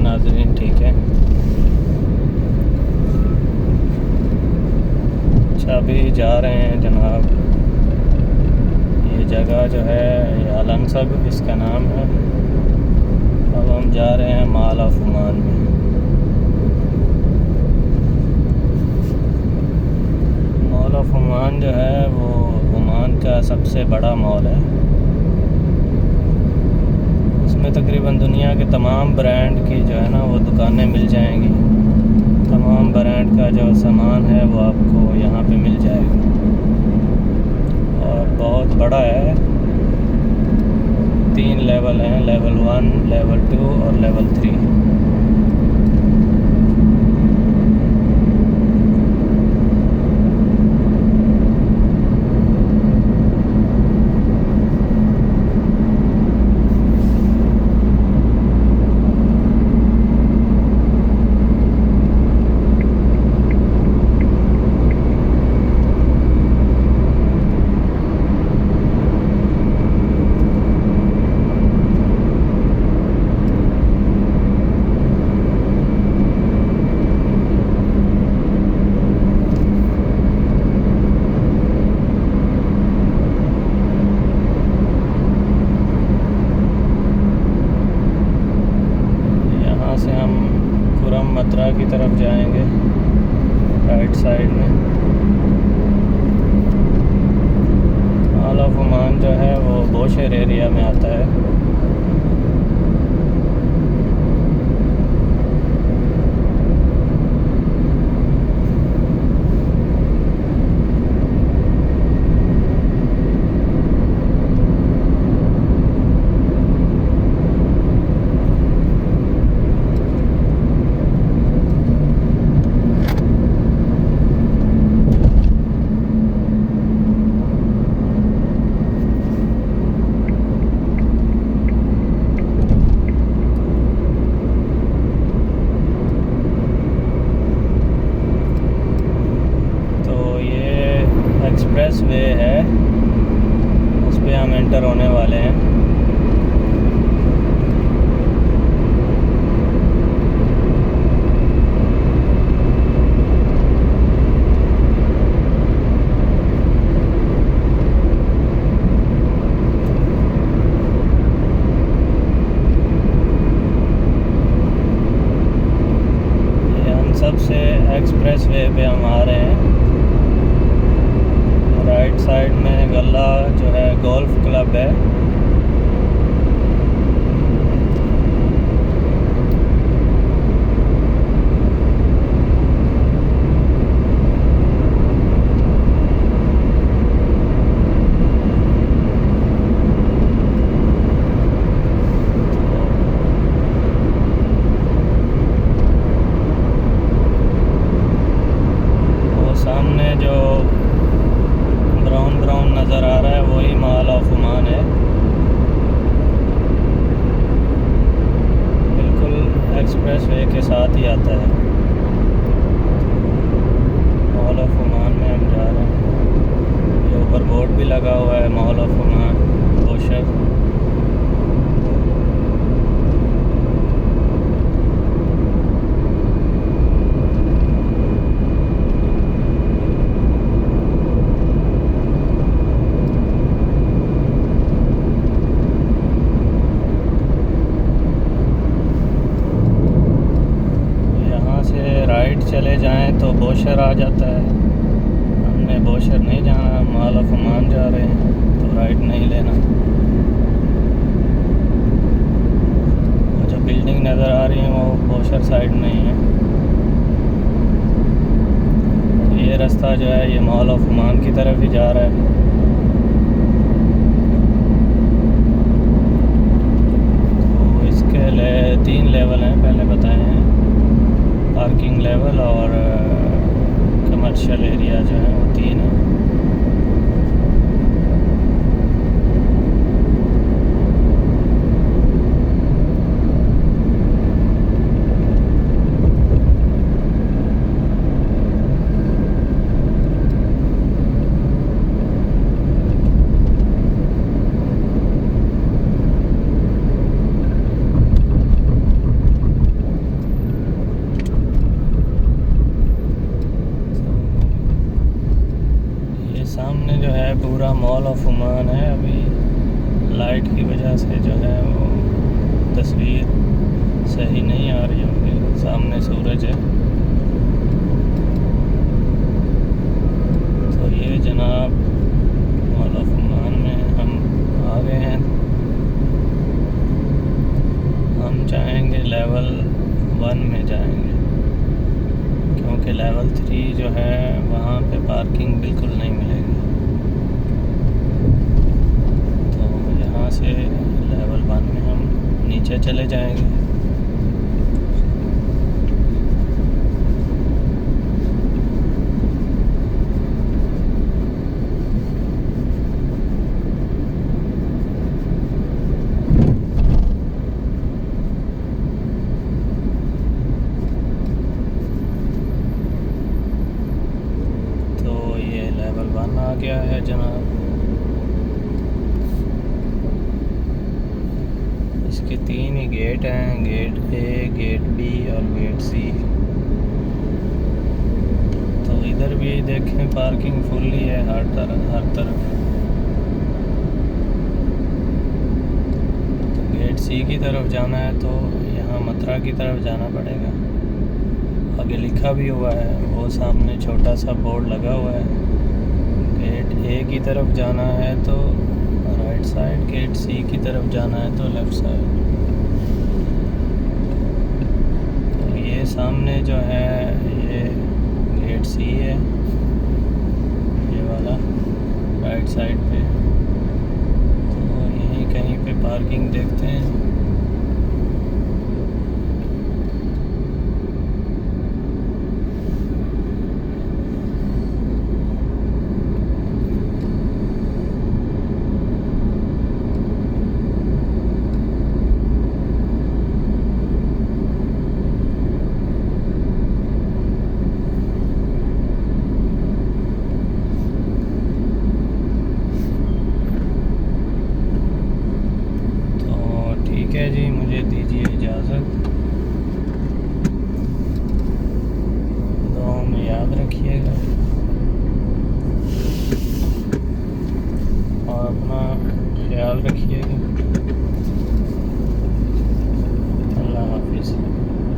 नाज़रीन, ठीक है। अच्छा, अभी जा रहे हैं जनाब, ये जगह जो है ये अलनसब इसका नाम है। अब हम जा रहे हैं मॉल ऑफ ओमान में। मॉल ऑफ ओमान जो है वो ओमान का सबसे बड़ा मॉल है। इसमें तकरीबन दुनिया के तमाम ब्रांड की जो है ना वो दुकानें मिल जाएंगी। तमाम ब्रांड का जो सामान है वो आपको यहाँ पे मिल जाएगा और बहुत बड़ा है। 3 लेवल हैं, लेवल 1, लेवल 2 और लेवल 3। मथुरा की तरफ जाएंगे राइट साइड में। मॉल ऑफ ओमान जो है वो बोशर एरिया में आता है। एक्सप्रेस वे है, उस पर हम एंटर होने वाले हैं। ये हम सबसे एक्सप्रेस वे पे हम आ रहे हैं। राइट साइड में गल्ला जो है गोल्फ क्लब है। वो सामने जो ब्राउन नज़र आ रहा है वही मॉल ऑफ ओमान है। बिल्कुल एक्सप्रेस वे के साथ ही आता है। मॉल ऑफ ओमान में हम जा रहे हैं। ये ऊपर बोर्ड भी लगा हुआ है, मॉल ऑफ ओमान बोशर। राइट चले जाएं तो बोशर आ जाता है। हमने बोशर नहीं जाना, मॉल ऑफ ओमान जा रहे हैं तो राइट नहीं लेना। वो जो बिल्डिंग नज़र आ रही है वो बोशर साइड में ही है। तो ये रास्ता जो है ये मॉल ऑफ ओमान की तरफ ही जा रहा है। तो इसके लिए 3 लेवल हैं, पहले बताए हैं। पार्किंग लेवल और कमर्शियल एरिया जो है वो 3 है। पूरा मॉल ऑफ ओमान है। अभी लाइट की वजह से जो है वो तस्वीर सही नहीं आ रही होगी, सामने सूरज है। तो ये जनाब मॉल ऑफ ओमान में हम आ गए हैं। हम जाएंगे लेवल 1 में जाएंगे, क्योंकि लेवल 3 जो है वहाँ पे पार्किंग बिल्कुल नहीं मिलेगी। तो यहाँ से लेवल 1 में हम नीचे चले जाएंगे। लेवल 1 आ गया है जनाब। इसके 3 ही गेट हैं, गेट ए, गेट बी और गेट सी। तो इधर भी देखें पार्किंग फुल ही है हर तरफ। तो गेट सी की तरफ जाना है तो यहाँ मथुरा की तरफ जाना पड़ेगा। आगे लिखा भी हुआ है, वो सामने छोटा सा बोर्ड लगा हुआ है। गेट ए की तरफ जाना है तो राइट साइड, गेट सी की तरफ जाना है तो लेफ़्ट साइड। तो ये सामने जो है ये गेट सी है, ये वाला राइट साइड पे। तो यहीं कहीं पे पार्किंग देखते हैं।